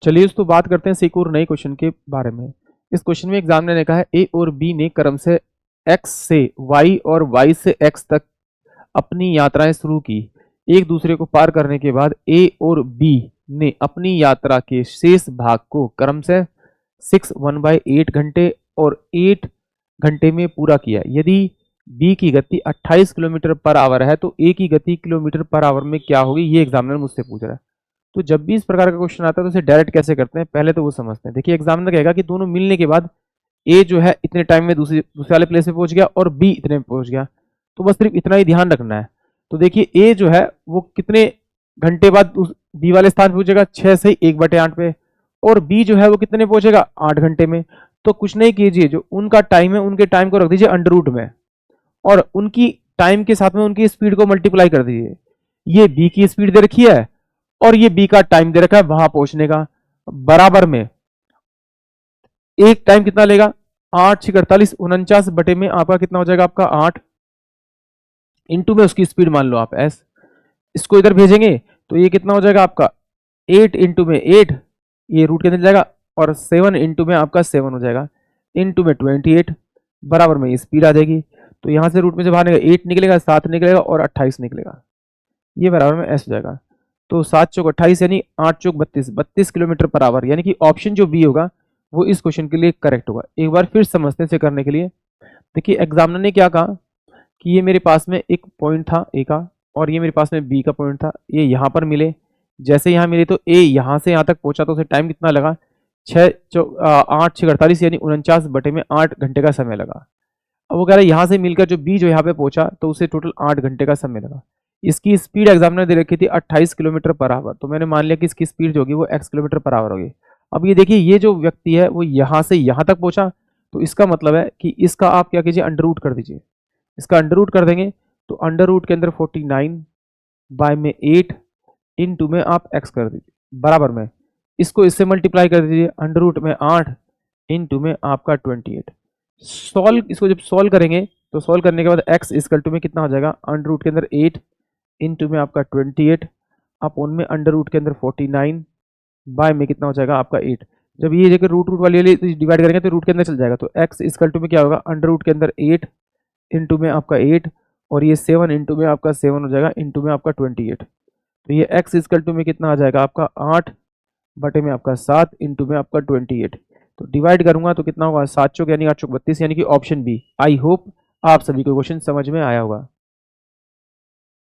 चलिए तो बात करते हैं एक और नए क्वेश्चन के बारे में। इस क्वेश्चन में एग्जामिनर ने कहा है ए और बी ने क्रम से x से y और y से x तक अपनी यात्राएं शुरू की। एक दूसरे को पार करने के बाद ए और बी ने अपनी यात्रा के शेष भाग को क्रम से 6 1/8 घंटे और 8 घंटे में पूरा किया। यदि बी की गति 28 किलोमीटर पर आवर है तो ए की गति किलोमीटर पर आवर में क्या होगी, ये एग्जामिनर मुझसे पूछ रहा है। तो जब भी इस प्रकार का क्वेश्चन आता है तो उसे डायरेक्ट कैसे करते हैं, पहले तो वो समझते हैं। देखिए एग्जामिनर कहेगा कि दोनों मिलने के बाद ए जो है इतने टाइम में दूसरे वाले प्लेस पे पहुंच गया और बी इतने में पहुंच गया, तो बस सिर्फ इतना ही ध्यान रखना है। तो देखिए ए जो है वो कितने घंटे बाद बी वाले स्थान पे पहुंचेगा, 6 से 1/8 पे, और बी जो है वो कितने पहुंचेगा, 8 घंटे में। तो कुछ नहीं कीजिए, जो उनका टाइम है उनके टाइम को रख दीजिए अंडर रूट में और उनकी टाइम के साथ में उनकी स्पीड को मल्टीप्लाई कर दीजिए। ये बी की स्पीड दे रखी है और ये बी का टाइम दे रखा है वहां पहुंचने का, बराबर में एक टाइम कितना लेगा, 8 6 48 49 बटे में आपका कितना हो जाएगा, आपका 8 इंटू में उसकी स्पीड मान लो आप एस, इसको इधर भेजेंगे तो ये कितना हो जाएगा आपका 8 इंटू में 8, ये रूट के अंदर जाएगा, और 7 इंटू में आपका 7 हो जाएगा, इंटू में 28 बराबर में ये स्पीड आ जाएगी। तो यहां से रूट में से बाहर निकलेगा 8 निकलेगा, 7 निकलेगा और 28 निकलेगा, ये बराबर में एस हो जाएगा। तो 7 चौक 28 यानी 8 चौक 32 किलोमीटर पर आवर, यानी कि ऑप्शन जो बी होगा वो इस क्वेश्चन के लिए करेक्ट होगा। एक बार फिर समझते से करने के लिए, देखिए एग्जामिनर ने क्या कहा कि ये मेरे पास में एक पॉइंट था ए का और ये मेरे पास में बी का पॉइंट था, ये यहाँ पर मिले, जैसे यहाँ मिले तो ए यहाँ से यहाँ तक पहुंचा तो उसे टाइम कितना लगा, 8 6 48 यानी 49 बटे में 8 घंटे का समय लगा। अब वो कह रहा है यहाँ से मिलकर जो बी जो यहाँ पे पहुंचा तो उसे टोटल 8 घंटे का समय लगा। इसकी स्पीड एग्जामिनर दे रखी थी 28 किलोमीटर पर आवर, तो मैंने मान लिया कि इसकी स्पीड जो होगी वो x किलोमीटर पर आवर होगी। अब ये देखिए ये जो व्यक्ति है वो यहाँ से यहाँ तक पहुंचा, तो इसका मतलब है कि इसका आप क्या कीजिए, अंडर रूट कर दीजिए। इसका अंडर रूट कर देंगे तो अंडर रूट के अंदर 49/8 इंटू में आप x कर दीजिए बराबर में, इसको इससे मल्टीप्लाई कर दीजिए, अंडर रूट में 8 इंटू में आपका 28। सॉल्व, इसको जब सॉल्व करेंगे तो सॉल्व करने के बाद x इक्वल टू में कितना हो जाएगा, अंडर रूट के अंदर 8 इंटू में आपका 28 अपॉन में अंडर रूट के अंदर 49 बाय में कितना हो जाएगा आपका 8। जब ये जगह रूट वाली डिवाइड करेंगे तो रूट के अंदर चल जाएगा, तो x इक्वल टू में क्या होगा, अंडर रूट के अंदर 8 इंटू में आपका 8 और ये 7 इंटू में आपका 7 हो जाएगा, इंटू में आपका 28। तो ये x इक्वल टू में कितना आ जाएगा आपका 8 बटे में आपका 7 इंटू में आपका 28। तो डिवाइड करूंगा तो कितना होगा, 7 चौक यानी 8 चौक 32 यानी कि ऑप्शन बी। आई होप आप सभी को क्वेश्चन समझ में आया होगा।